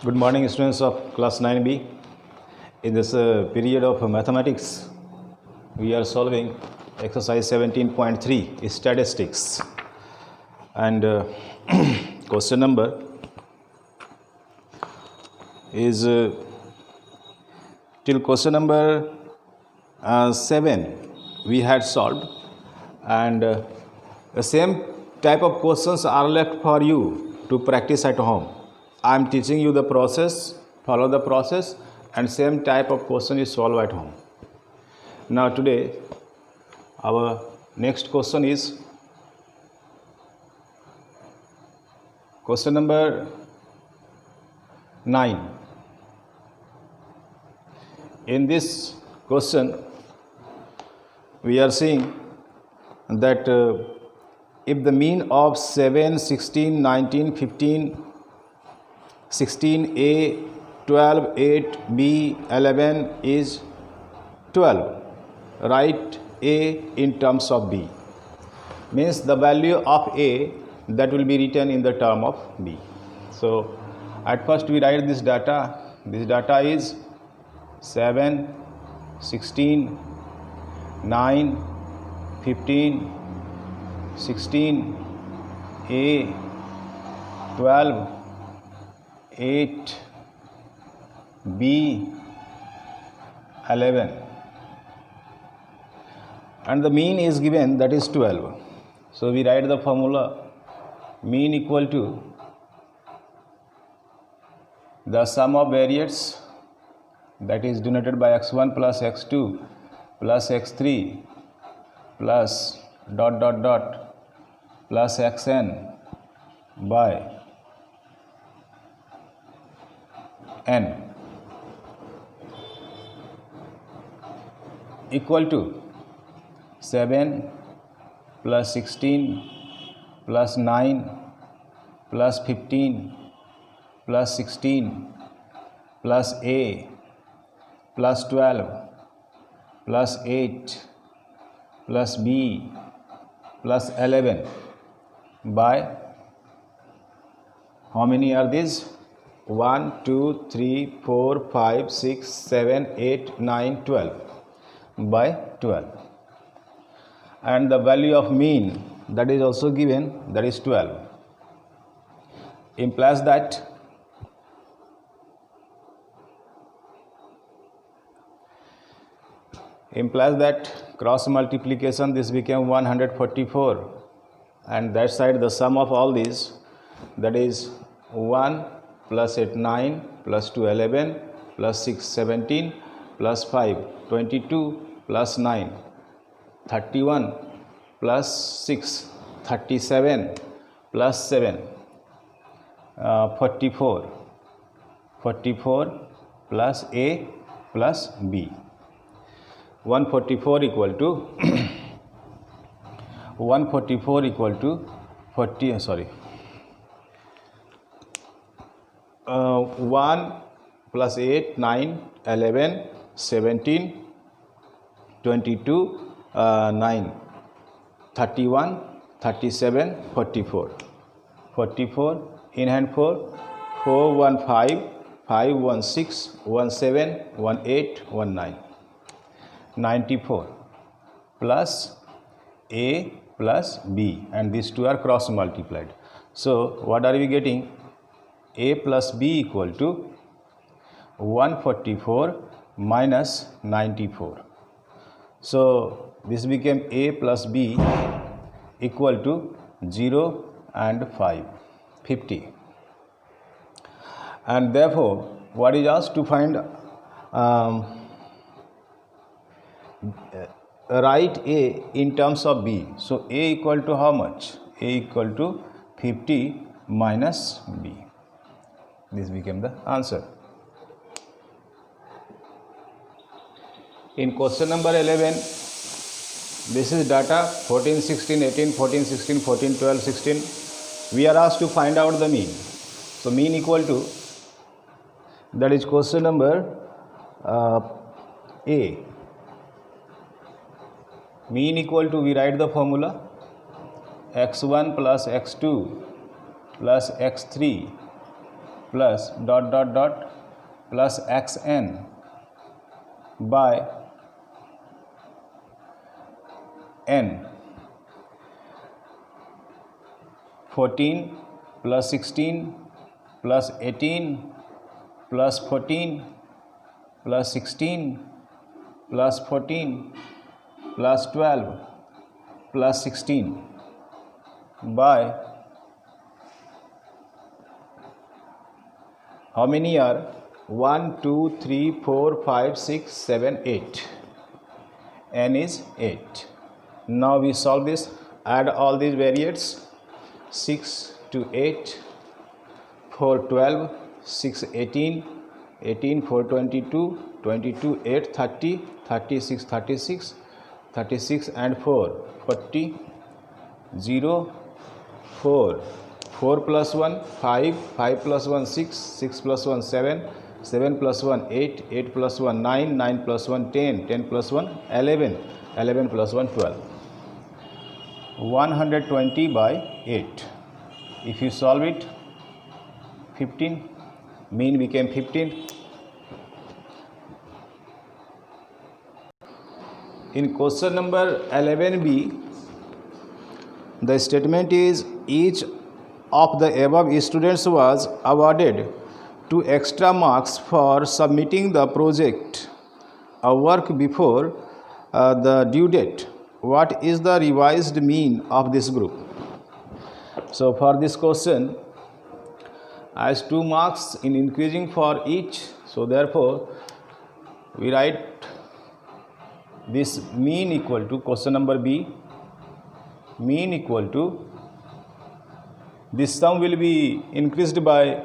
Good morning, students of class 9B. In this period of mathematics, we are solving exercise 17.3 statistics, and question number is till question number 7 we had solved, and the same type of questions are left for you to practice at home. I am teaching you the process, follow the process, and same type of question is solved at home. Now today our next question is question number 9. In this question we are seeing that if the mean of 7, 16, 19, 15, 16A, 12, 8, B, 11 is 12. Write A in terms of B. Means the value of A that will be written in the term of B. So at first we write this data. This data is 7, 16, 9, 15, 16, A, 12, 8, B, 11, and the mean is given, that is 12. So we write the formula mean equal to the sum of variates, that is denoted by x1 plus x2 plus x3 plus dot dot dot plus xn by n equal to 7 plus 16 plus 9 plus 15 plus 16 plus A plus 12 plus 8 plus B plus 11 by how many are these? 1, 2, 3, 4, 5, 6, 7, 8, 9, 12 by 12, and the value of mean that is also given, that is 12. Implies that cross multiplication this became 144, and that side the sum of all these, that is 1 plus 8 9 plus 2 11 plus 6 17 plus 5 22 plus 9 31 plus 6 37 plus 7 44 plus A plus B. 144 equal to 1 plus 8, 9, 11, 17, 22, 9, 31, 37, 44. 44 in hand 4, 4, 1, 5, 5, 1, 6, 1, 7, 1, 8, 1, 9. 94 plus A plus B, and these two are cross multiplied. So what are we getting? A plus B equal to 144 minus 94. So this became A plus B equal to 0 and 5, 50. And therefore what is asked to find, write A in terms of B. So A equal to how much? A equal to 50 minus B. This became the answer. In question number 11, this is data 14, 16, 18, 14, 16, 14, 12, 16. We are asked to find out the mean. So mean equal to, that is question number A. Mean equal to, we write the formula x1 plus x2 plus x3 plus dot dot dot plus xn by n. 14 plus 16 plus 18 plus 14 plus 16 plus 14 plus 12 plus 16 by how many are 1, 2, 3, 4, 5, 6, 7, 8. N is 8. Now we solve this. Add all these variates. 6 to 8, 4, 12, 6, 18, 18, 4, 22, 22, 8, 30, 36, 36, 36 and 4, 40, 0, 4, 4 plus 1, 5, 5 plus 1, 6, 6 plus 1, 7, 7 plus 1, 8, 8 plus 1, 9, 9 plus 1, 10, 10 plus 1, 11, 11 plus 1, 12. 120 by 8. If you solve it, 15, mean became 15. In question number 11b, the statement is each of the above students was awarded 2 extra marks for submitting the project a work before the due date. What is the revised mean of this group? So for this question, as 2 marks in increasing for each, so therefore we write this mean equal to question number B, mean equal to this sum will be increased by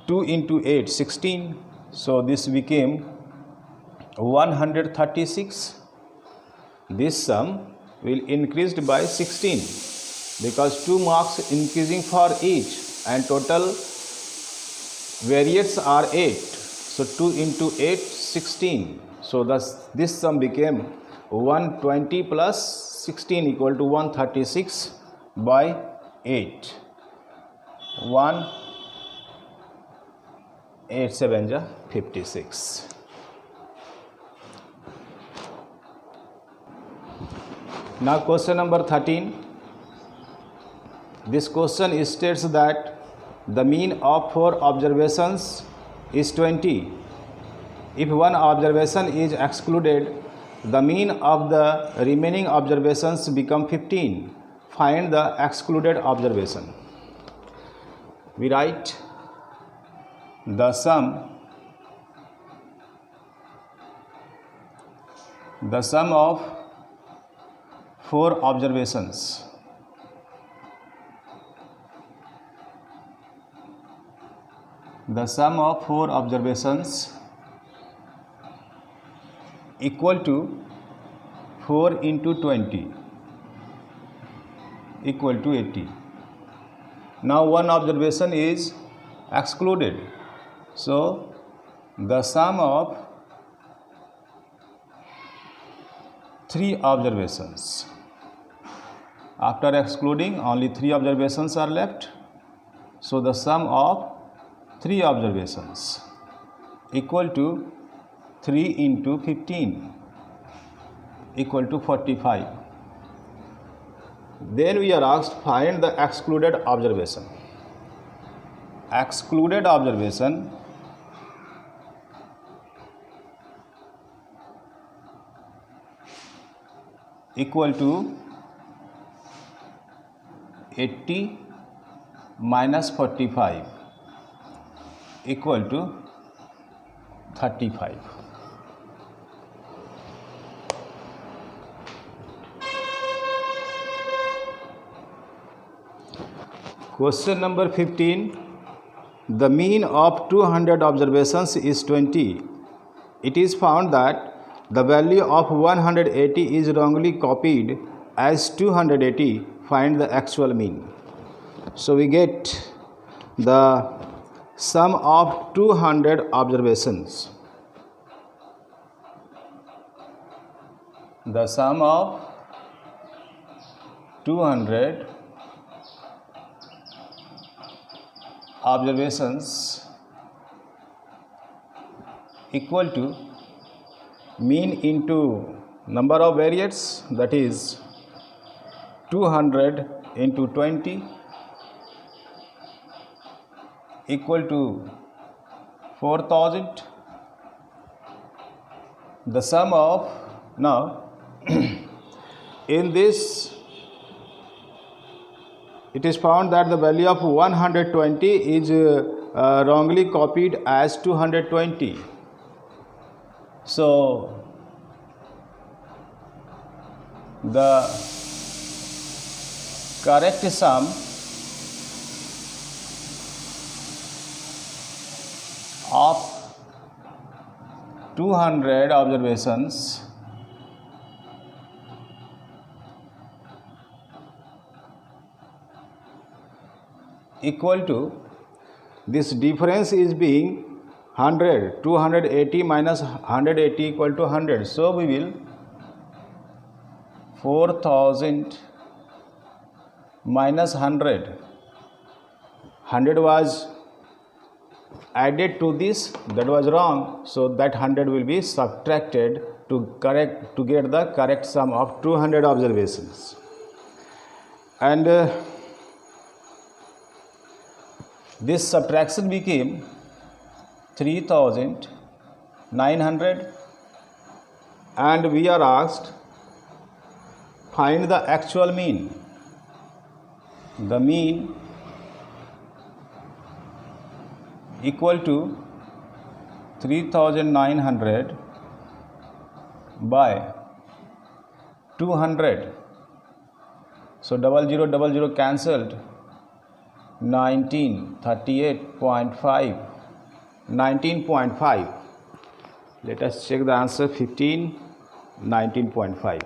2 into 8, 16. So this became 136. This sum will increased by 16 because 2 marks increasing for each and total variates are 8. So 2 into 8, 16. So thus this sum became 120 plus 16 equal to 136 by 8. 1, 8, 7, 56. Now question number 13. This question states that the mean of 4 observations is 20. If one observation is excluded, the mean of the remaining observations become 15. Find the excluded observation. We write the sum of 4 observations equal to 4 into 20 equal to 80. Now one observation is excluded, so the sum of 3 observations, after excluding only 3 observations are left, so the sum of 3 observations equal to 3 into 15 equal to 45. Then we are asked find the excluded observation. Excluded observation equal to 80 minus 45 equal to 35. Question number 15. The mean of 200 observations is 20. It is found that the value of 180 is wrongly copied as 280. Find the actual mean. So we get the sum of 200 observations. The sum of 200 observations equal to mean into number of variates, that is 200 into 20 equal to 4000. The sum of, now in this it is found that the value of 120 is wrongly copied as 220. So the correct sum of 200 observations equal to, this difference is being 100, 280 minus 180 equal to 100. So we will 4000 minus 100. 100 was added to this, that was wrong. So that 100 will be subtracted to get the correct sum of 200 observations. And this subtraction became 3900, and we are asked find the actual mean. The mean equal to 3900 by 200. So 0000 cancelled. 1938.5, 19.5. Let us check the answer. 19.5.